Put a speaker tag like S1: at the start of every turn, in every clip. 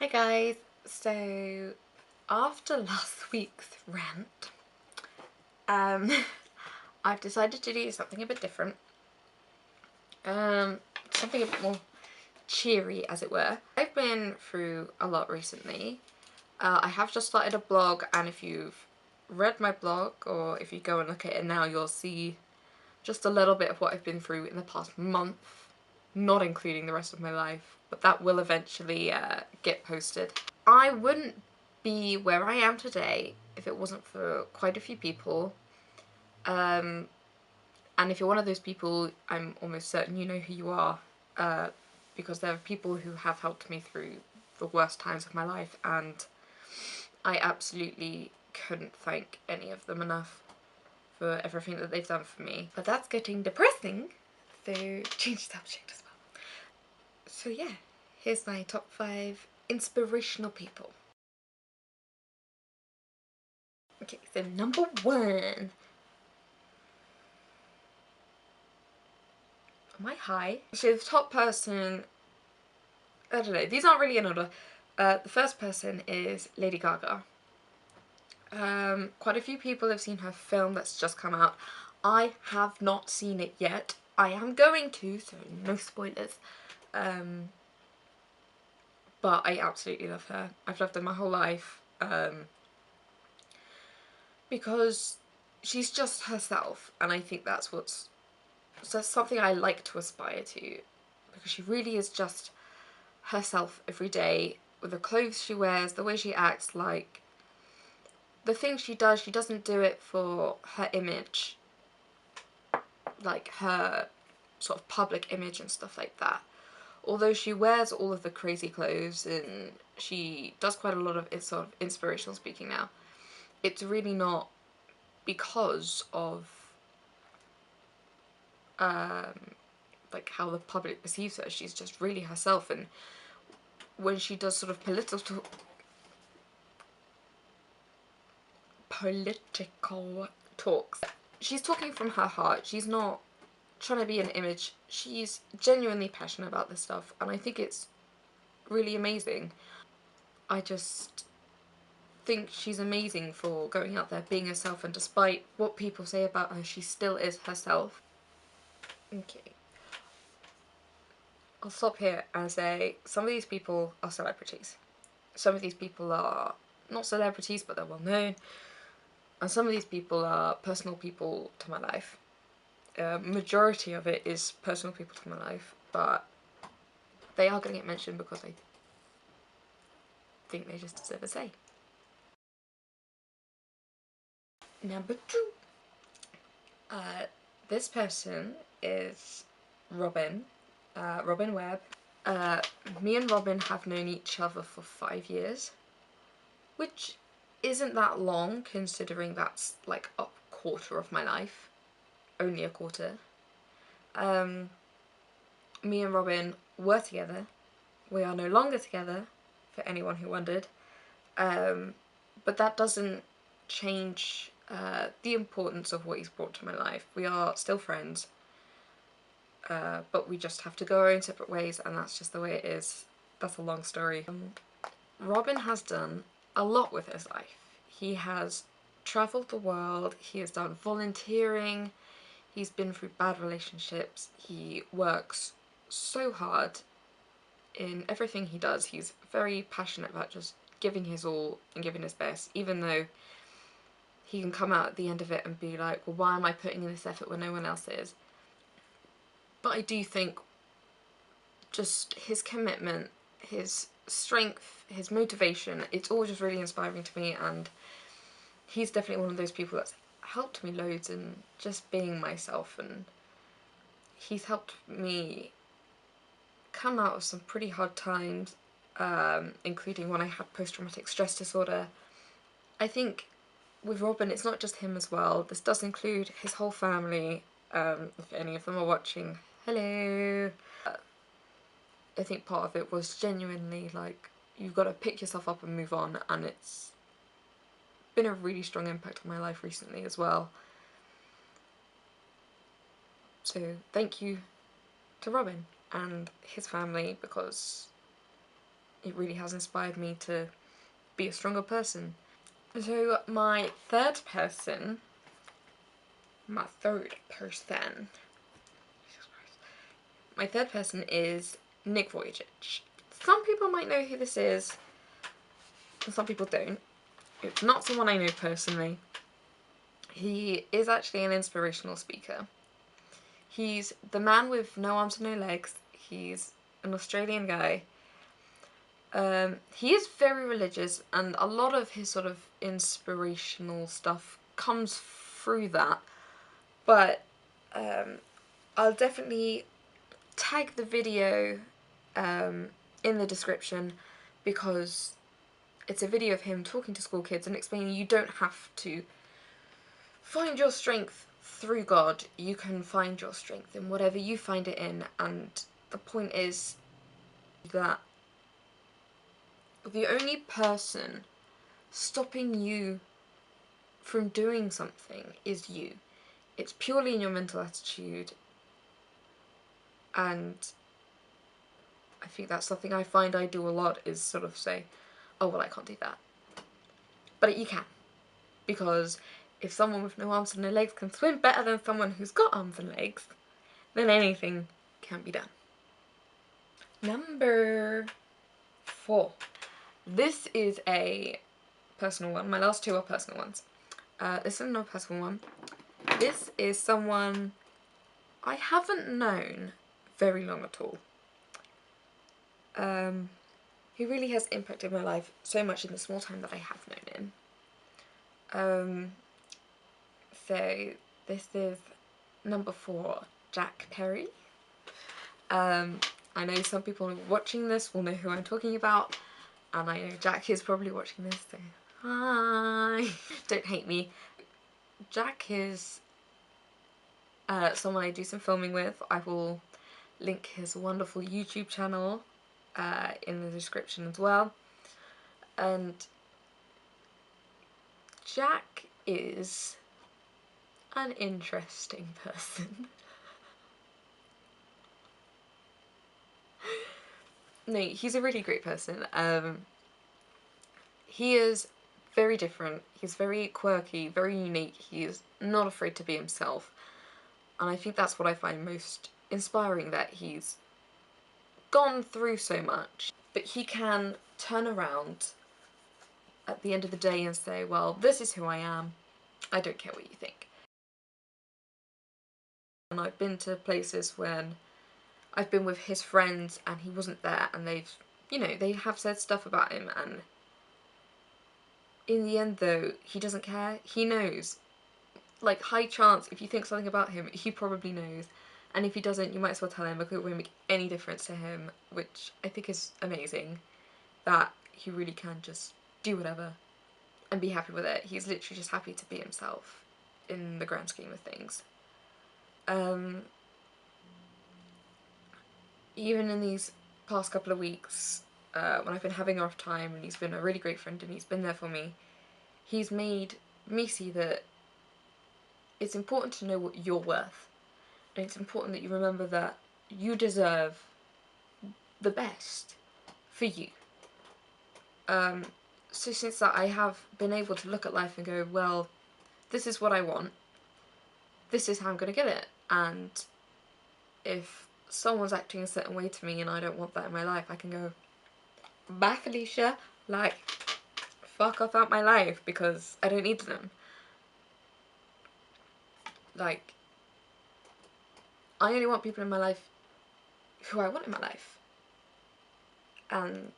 S1: Hi guys, so after last week's rant, um, I've decided to do something a bit different, something a bit more cheery as it were. I've been through a lot recently. I have just started a blog, and if you've read my blog or if you go and look at it now, you'll see just a little bit of what I've been through in the past month, not including the rest of my life, but that will eventually get posted. I wouldn't be where I am today if it wasn't for quite a few people. And if you're one of those people, I'm almost certain you know who you are, because there are people who have helped me through the worst times of my life, and I absolutely couldn't thank any of them enough for everything that they've done for me. But that's getting depressing, so change subject as well. So yeah, here's my top 5 inspirational people. Okay, so number 1. Am I high? So the top person, I don't know, these aren't really in order. The first person is Lady Gaga. Quite a few people have seen her film that's just come out. I have not seen it yet. I am going to, so no spoilers. But I absolutely love her. I've loved her my whole life. Because she's just herself, and I think that's something I like to aspire to, because she really is just herself every day, with the clothes she wears, the way she acts, like the things she does. She doesn't do it for her image, like her sort of public image and stuff like that. Although she wears all of the crazy clothes and she does quite a lot of sort of inspirational speaking now, it's really not because of like how the public perceives her. She's just really herself, and when she does sort of political talks, she's talking from her heart. She's not trying to be an image. She's genuinely passionate about this stuff, and I think it's really amazing. I just think she's amazing for going out there, being herself, and despite what people say about her, she still is herself. Okay, I'll stop here and say some of these people are celebrities. Some of these people are not celebrities, but they're well known. And some of these people are personal people to my life. Majority of it is personal people to my life, but they are going to get mentioned because I think they just deserve a say. Number 2. This person is Robin. Robin Webb. Me and Robin have known each other for 5 years, which isn't that long considering that's like a quarter of my life. Only a quarter. Me and Robin were together. We are no longer together, for anyone who wondered. But that doesn't change the importance of what he's brought to my life. We are still friends, but we just have to go our own separate ways, and that's just the way it is. That's a long story. Robin has done a lot with his life. He has travelled the world, he has done volunteering, he's been through bad relationships, he works so hard in everything he does. He's very passionate about just giving his all and giving his best, even though he can come out at the end of it and be like, well, why am I putting in this effort when no one else is? But I do think just his commitment, his strength, his motivation, it's all just really inspiring to me, and he's definitely one of those people that's helped me loads in just being myself, and he's helped me come out of some pretty hard times, including when I had post-traumatic stress disorder. I think with Robin, it's not just him as well. This does include his whole family. If any of them are watching, hello. I think part of it was genuinely like, you've got to pick yourself up and move on, and it's been a really strong impact on my life recently as well. So thank you to Robin and his family, because it really has inspired me to be a stronger person. So my third person is Nick Vujicic. Some people might know who this is, and some people don't. It's not someone I know personally. He is actually an inspirational speaker. He's the man with no arms and no legs. He's an Australian guy. He is very religious, and a lot of his sort of inspirational stuff comes through that. But I'll definitely tag the video in the description, because it's a video of him talking to school kids and explaining you don't have to find your strength through God. You can find your strength in whatever you find it in, and the point is that the only person stopping you from doing something is you. It's purely in your mental attitude, and I think that's something I find I do a lot, is sort of say, oh well, I can't do that. But you can, because if someone with no arms and no legs can swim better than someone who's got arms and legs, then anything can be done. Number 4. This is a personal one. My last 2 are personal ones. This is not a personal one. This is someone I haven't known very long at all. He really has impacted my life so much in the small time that I have known him. So this is number 4, Jack Perry. I know some people watching this will know who I'm talking about, and I know Jack is probably watching this, so hi! Don't hate me. Jack is someone I do some filming with. I will link his wonderful YouTube channel in the description as well. And Jack is an interesting person. No, he's a really great person. He is very different. He's very quirky, very unique. He's not afraid to be himself. And I think that's what I find most inspiring, that he's gone through so much, but he can turn around at the end of the day and say, well, this is who I am. I don't care what you think. And I've been to places when I've been with his friends and he wasn't there, and they've, you know, they have said stuff about him, and in the end though, he doesn't care. He knows. Like, high chance, if you think something about him, he probably knows. And if he doesn't, you might as well tell him, because it won't make any difference to him, which I think is amazing, that he really can just do whatever and be happy with it. He's literally just happy to be himself in the grand scheme of things. Even in these past couple of weeks, when I've been having a rough time, and he's been a really great friend and he's been there for me, he's made me see that it's important to know what you're worth. And it's important that you remember that you deserve the best for you. So since that, I have been able to look at life and go, well, this is what I want. This is how I'm going to get it. And if someone's acting a certain way to me and I don't want that in my life, I can go, bye Felicia, like, fuck off out my life, because I don't need them. Like, I only want people in my life who I want in my life. And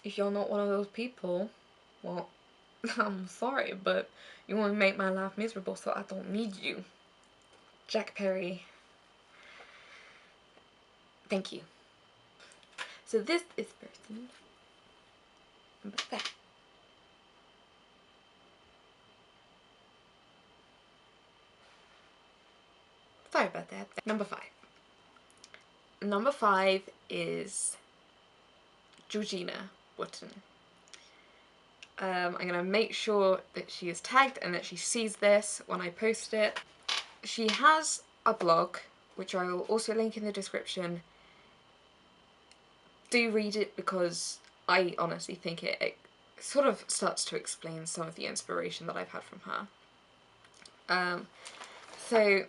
S1: if you're not one of those people, well, I'm sorry, but you want to make my life miserable, so I don't need you. Jack Perry, thank you. So this is person number 5. Sorry about that. Number 5. Number 5 is Georgina Wotton. I'm going to make sure that she is tagged and that she sees this when I post it. She has a blog, which I will also link in the description, do read it because I honestly think it sort of starts to explain some of the inspiration that I've had from her. So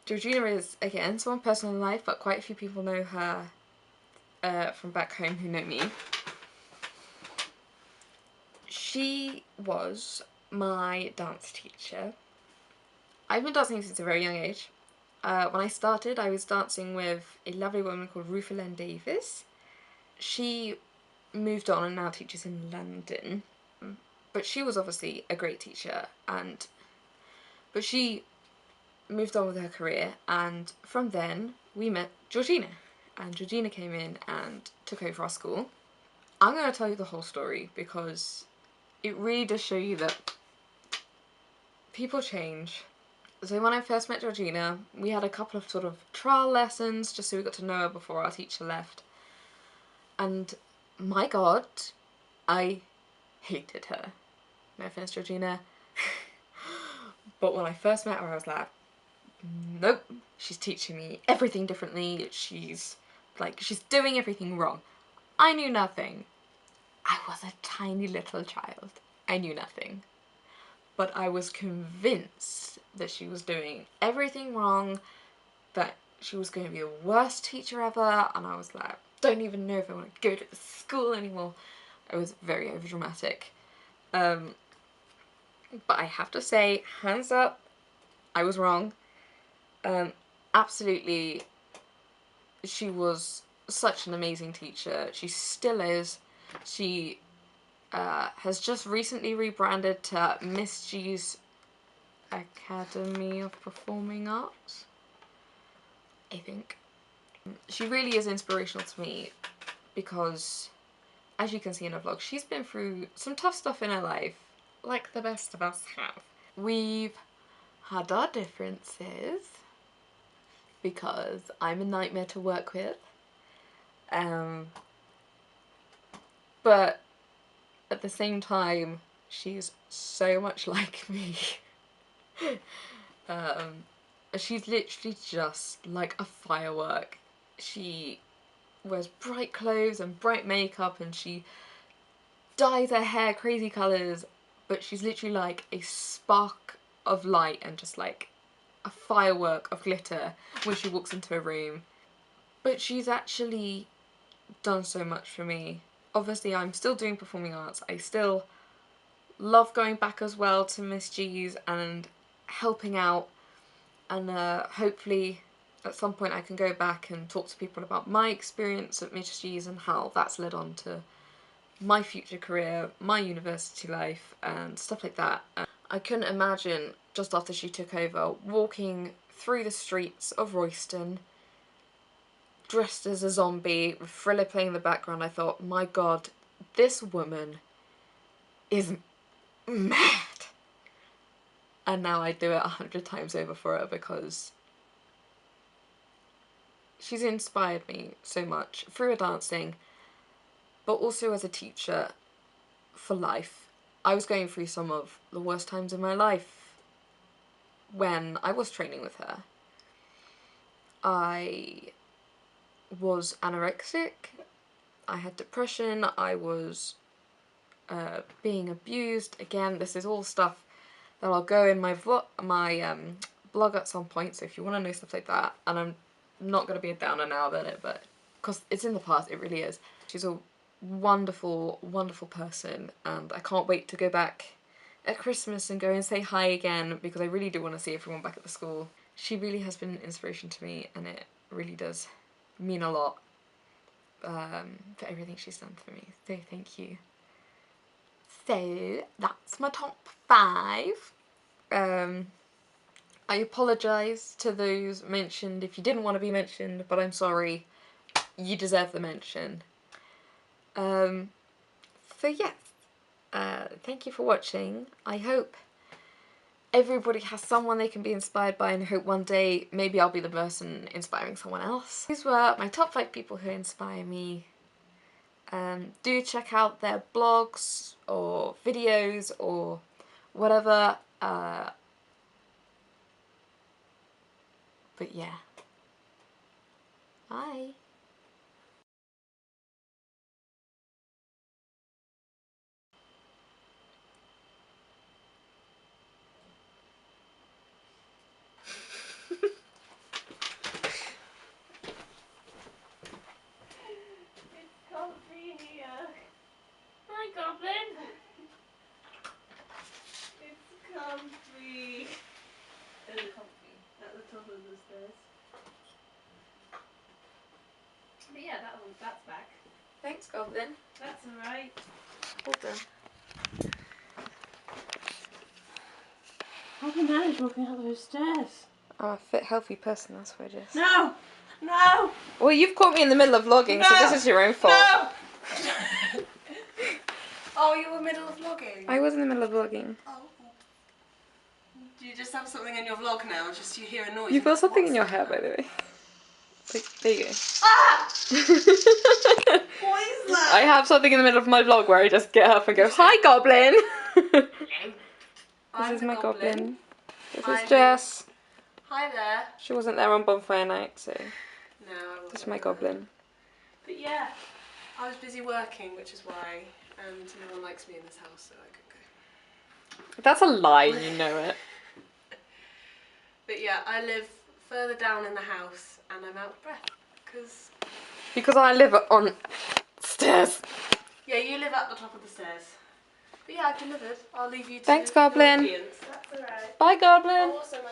S1: Georgina is, again, someone personal in life, but quite a few people know her from back home who know me. She was my dance teacher. I've been dancing since a very young age. When I started, I was dancing with a lovely woman called Ruth Davis. She moved on and now teaches in London. But she was obviously a great teacher, but she moved on with her career, and from then we met Georgina. And Georgina came in and took over our school. I'm going to tell you the whole story because it really does show you that people change. So when I first met Georgina, we had a couple of sort of trial lessons just so we got to know her before our teacher left. And my God, I hated her. No offense, Georgina. But when I first met her, I was like, nope, she's teaching me everything differently. She's doing everything wrong. I knew nothing. I was a tiny little child. I knew nothing. But I was convinced that she was doing everything wrong, that she was going to be the worst teacher ever, and I was like, don't even know if I want to go to the school anymore. I was very overdramatic. But I have to say, hands up, I was wrong. Absolutely, she was such an amazing teacher. She still is. She has just recently rebranded to Miss G's Academy of Performing Arts, I think. She really is inspirational to me because, as you can see in her vlog, she's been through some tough stuff in her life, like the best of us have. We've had our differences because I'm a nightmare to work with, but at the same time, she's so much like me. She's literally just like a firework. She wears bright clothes and bright makeup, and she dyes her hair crazy colours, but she's literally like a spark of light and just like a firework of glitter when she walks into a room. But she's actually done so much for me. Obviously, I'm still doing performing arts. I still love going back as well to Miss G's and helping out, and hopefully at some point I can go back and talk to people about my experience at Miss G's and how that's led on to my future career, my university life and stuff like that. I couldn't imagine, just after she took over, walking through the streets of Royston dressed as a zombie with Thriller playing in the background. I thought, my God, this woman is mad. And now I do it 100 times over for her because she's inspired me so much through her dancing, but also as a teacher for life. I was going through some of the worst times in my life when I was training with her. I was anorexic, I had depression, I was being abused. Again, this is all stuff that I'll go in my blog at some point, so if you want to know stuff like that, and I'm not going to be a downer now about it, but because it's in the past, it really is. She's a wonderful, wonderful person, and I can't wait to go back at Christmas and go and say hi again, because I really do want to see everyone back at the school. She really has been an inspiration to me, and it really does mean a lot for everything she's done for me, so thank you. So that's my top 5. I apologise to those mentioned if you didn't want to be mentioned, but I'm sorry, you deserve the mention. So yes, thank you for watching. I hope everybody has someone they can be inspired by, and I hope one day maybe I'll be the person inspiring someone else. These were my top 5 people who inspire me. Do check out their blogs or videos or whatever. But yeah. Bye. Thanks, Goblin.
S2: That's alright.
S1: Hold on.
S2: How can you manage walking up those stairs?
S1: I'm a fit, healthy person, that's why I just...
S2: No! No!
S1: Well, you've caught me in the middle of vlogging,
S2: No!
S1: so this is your own fault.
S2: No! Oh, you were in the middle of vlogging?
S1: I was in the middle of vlogging.
S2: Oh. Do you just have something in your vlog now? Just you hear a noise?
S1: You've got something in your hair, by the way. Like, there you go.
S2: Ah! What is that?
S1: I have something in the middle of my vlog where I just get up and go, "Hi, Goblin!" This is my Goblin. This is Jess.
S2: Hi there.
S1: She wasn't there on bonfire night, so
S2: No, I wasn't.
S1: this is my Goblin.
S2: But yeah, I was busy working, which is why, and no one likes me in this house, so I couldn't go.
S1: That's a lie, and you know it.
S2: But yeah, I live further down in the house, and I'm out of breath,
S1: Because I live on stairs.
S2: Yeah, you live at the top of the stairs. But yeah, I delivered. I'll leave you to
S1: Thanks,
S2: the
S1: Goblin.
S2: audience. That's alright.
S1: Bye, Goblin.
S2: Also, my